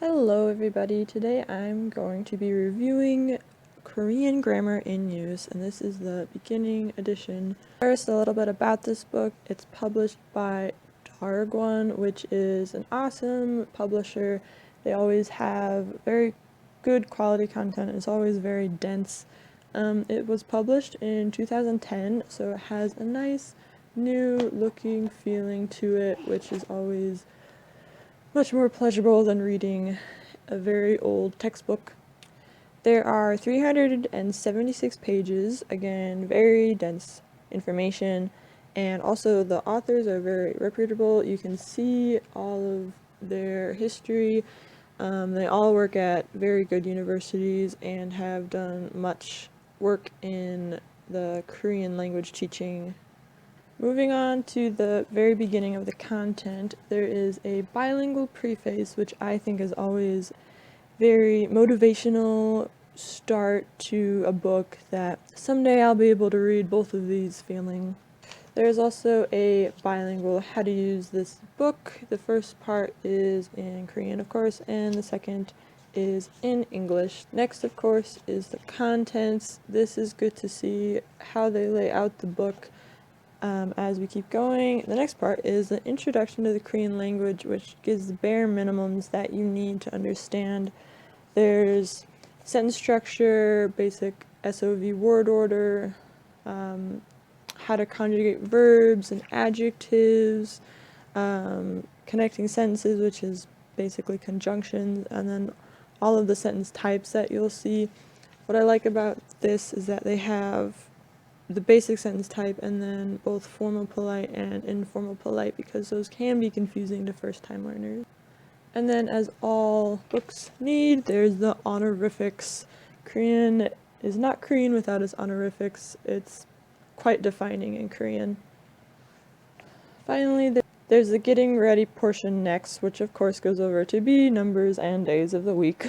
Hello everybody, today I'm going to be reviewing Korean Grammar in Use, and this is the beginning edition. First, a little bit about this book. It's published by Darakwon, which is an awesome publisher. They always have very good quality content. It's always very dense. It was published in 2010, so it has a nice new looking feeling to it, which is always much more pleasurable than reading a very old textbook. There are 376 pages, again, very dense information, and also the authors are very reputable. You can see all of their history. They all work at very good universities and have done much work in the Korean language teaching. Moving on to the very beginning of the content, there is a bilingual preface, which I think is always very motivational start to a book that someday I'll be able to read both of these feeling. There's also a bilingual how to use this book. The first part is in Korean, of course, and the second is in English. Next, of course, is the contents. This is good to see how they lay out the book. As we keep going, the next part is the introduction to the Korean language, which gives the bare minimums that you need to understand. There's sentence structure, basic SOV word order, how to conjugate verbs and adjectives, connecting sentences, which is basically conjunctions, and then all of the sentence types that you'll see. What I like about this is that they have the basic sentence type and then both formal polite and informal polite, because those can be confusing to first-time learners. And then, as all books need, there's the honorifics. Korean is not Korean without its honorifics. It's quite defining in Korean. Finally, there's the getting ready portion next, which of course goes over to be numbers and days of the week.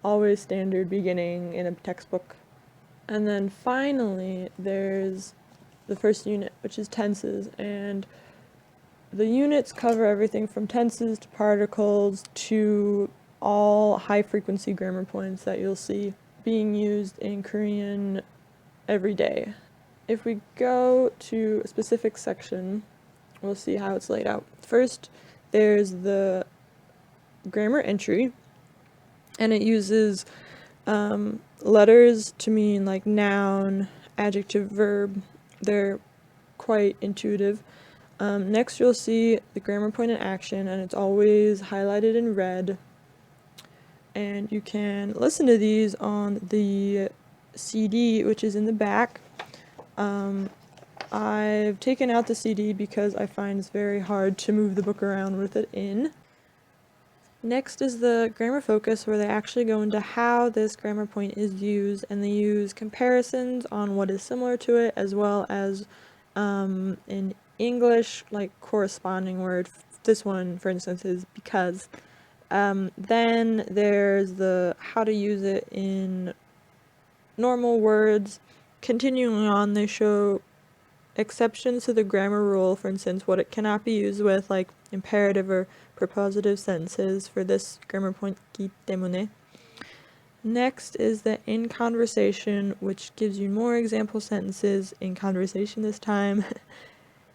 Always standard beginning in a textbook. And then finally, there's the first unit, which is tenses, and the units cover everything from tenses to particles to all high-frequency grammar points that you'll see being used in Korean every day. If we go to a specific section, we'll see how it's laid out. First, there's the grammar entry, and it uses letters to mean like noun, adjective, verb. They're quite intuitive. Next you'll see the grammar point in action, and it's always highlighted in red. And you can listen to these on the CD, which is in the back. I've taken out the CD because I find it's very hard to move the book around with it in. Next is the grammar focus, where they actually go into how this grammar point is used, and they use comparisons on what is similar to it, as well as in English, like corresponding word. This one, for instance, is because. Then there's the how to use it in normal words. Continuing on, they show exceptions to the grammar rule, for instance, what it cannot be used with, like imperative or prepositive sentences for this grammar point, ki 때문에. Next is the in conversation, which gives you more example sentences in conversation this time.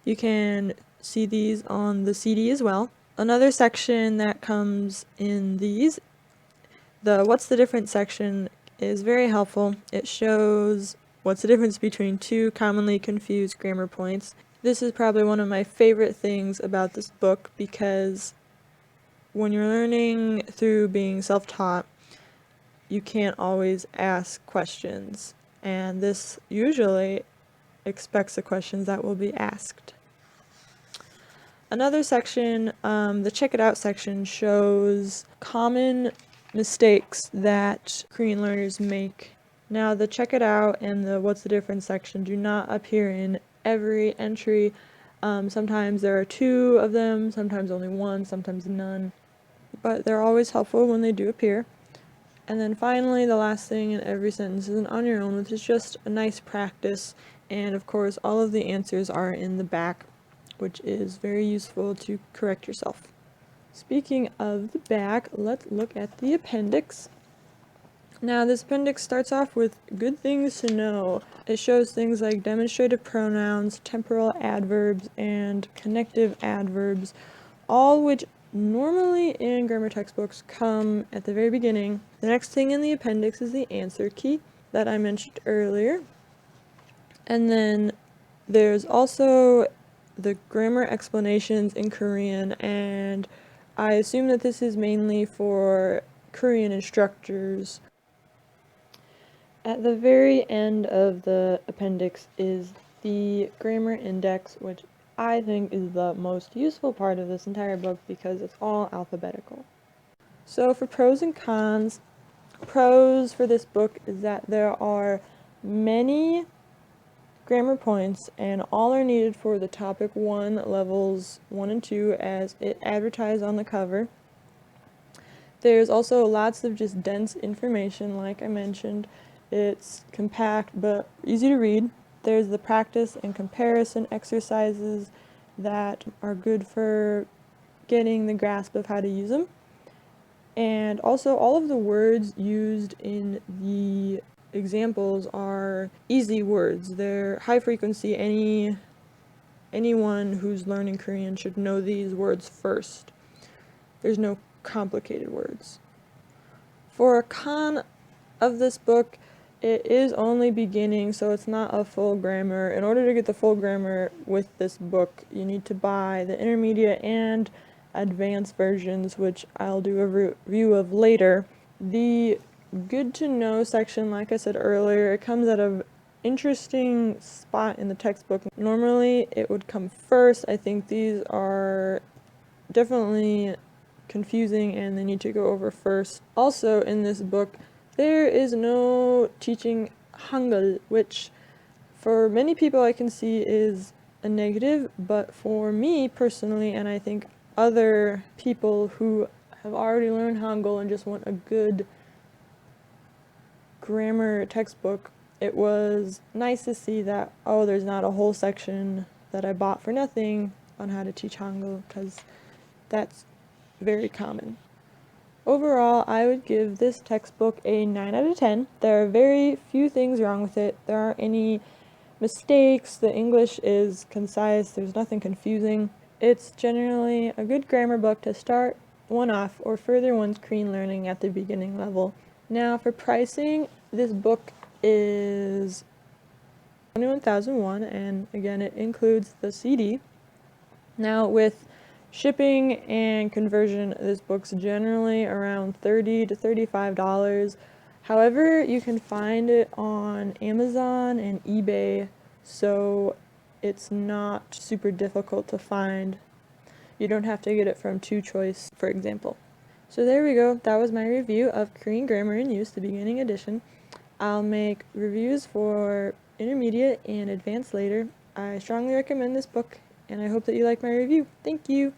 You can see these on the CD as well. Another section that comes in these, the what's the difference section, is very helpful. It shows what's the difference between two commonly confused grammar points. This is probably one of my favorite things about this book, because when you're learning through being self-taught, you can't always ask questions, and this usually expects the questions that will be asked. Another section, the check it out section, shows common mistakes that Korean learners make. Now, the check it out and the what's the difference section do not appear in every entry. Sometimes there are two of them, sometimes only one, sometimes none, but they're always helpful when they do appear. And then finally, the last thing in every sentence is an on your own, which is just a nice practice, and of course all of the answers are in the back, which is very useful to correct yourself. Speaking of the back, let's look at the appendix. Now, this appendix starts off with good things to know. It shows things like demonstrative pronouns, temporal adverbs, and connective adverbs, all which normally in grammar textbooks come at the very beginning. The next thing in the appendix is the answer key that I mentioned earlier. And then there's also the grammar explanations in Korean, and I assume that this is mainly for Korean instructors. At the very end of the appendix is the grammar index, which I think is the most useful part of this entire book because it's all alphabetical. So for pros and cons, pros for this book is that there are many grammar points and all are needed for the topic 1 levels 1 and 2 as it advertised on the cover. There's also lots of just dense information, like I mentioned. It's compact but easy to read. There's the practice and comparison exercises that are good for getting the grasp of how to use them. And also all of the words used in the examples are easy words. They're high frequency. Anyone who's learning Korean should know these words first. There's no complicated words. For a con of this book, it is only beginning, so it's not a full grammar. In order to get the full grammar with this book, you need to buy the intermediate and advanced versions, which I'll do a review of later. The good to know section, like I said earlier, it comes at an interesting spot in the textbook. Normally it would come first. I think these are definitely confusing and they need to go over first. Also in this book, there is no teaching Hangul, which for many people I can see is a negative, but for me personally, and I think other people who have already learned Hangul and just want a good grammar textbook, it was nice to see that, oh, there's not a whole section that I bought for nothing on how to teach Hangul, because that's very common. Overall, I would give this textbook a 9 out of 10. There are very few things wrong with it. There aren't any mistakes. The English is concise. There's nothing confusing. It's generally a good grammar book to start one off or further one's Korean learning at the beginning level. Now for pricing, this book is 21,001, and again it includes the CD. Now with shipping and conversion, this book's generally around $30 to $35. However, you can find it on Amazon and eBay, so it's not super difficult to find. You don't have to get it from Two Choice, for example. So there we go. That was my review of Korean Grammar in Use, the beginning edition. I'll make reviews for intermediate and advanced later. I strongly recommend this book, and I hope that you like my review. Thank you!